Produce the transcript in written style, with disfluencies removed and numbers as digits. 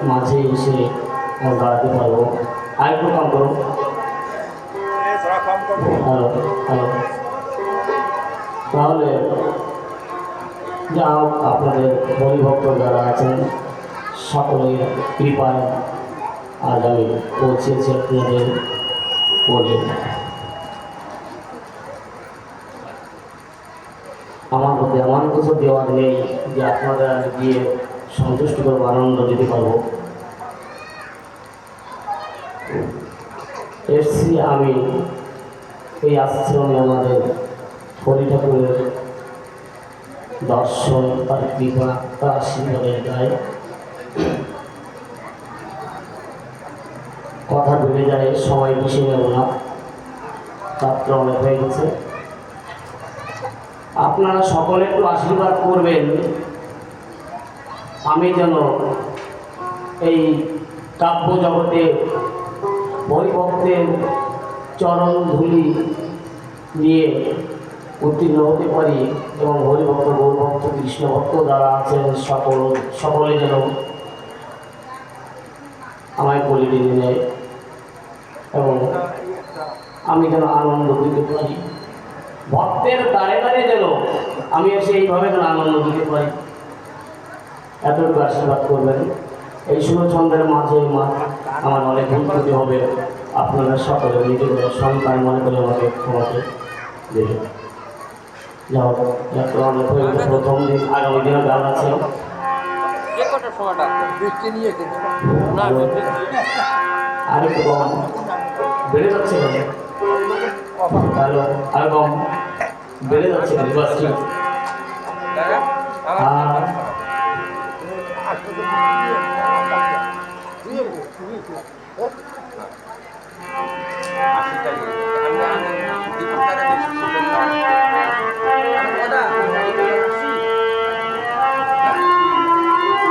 মাঝে এসে দাঁড়াতে পারবো। আরেকটু কম করো। Hello hello. তাহলে যা হোক, আপনাদের হরিভক্ত যারা আছেন সকলের কৃপায় আজ আমি পৌঁছেছি আপনাদের বলে। আমার মধ্যে এমন কিছু দেওয়ার নেই যে আপনাদের আমি গিয়ে সন্তুষ্ট করবো, আনন্দ দিতে পারবো। এসছি আমি এই আশ্রমে আমাদের হরি ঠাকুরের দর্শন, তার কৃপা, তার আশীর্বাদের গায়ে। কথা বেড়ে যায়, সময় বেশি নেব না, রাত্র অনেক হয়ে গেছে। আপনারা সকলে একটু আশীর্বাদ করবেন আমি যেন এই কাব্য জগতে হরিভক্তের চরণ ধুলি নিয়ে উত্তীর্ণ হতে পারি এবং হরিভক্ত, গৌরভক্ত, কৃষ্ণভক্ত যারা আছেন সকলে যেন আমায় বলি টেনে নেয় এবং আমি যেন আনন্দ দিতে পারি। ভক্তের দ্বারে দ্বারে যেন আমি এসে এইভাবে যেন আনন্দ দিতে পারি, এতটুকু আশীর্বাদ করবেন। এই সুরছন্দের মাঝে আমার অনেক ভুল ত্রুটি হবে, আপনারা সকলে নিজেদের সন্তান মনে করে আমাকে ক্ষমাকে দেবেন। যাও, অনেক হয়ে গেছে, প্রথম দিন, আগামী দিনে গান আছে। আরেকটু কম বেড়ে যাচ্ছে কেন? হ্যালো, আর কম বেড়ে যাচ্ছে কেন? আশি টাকা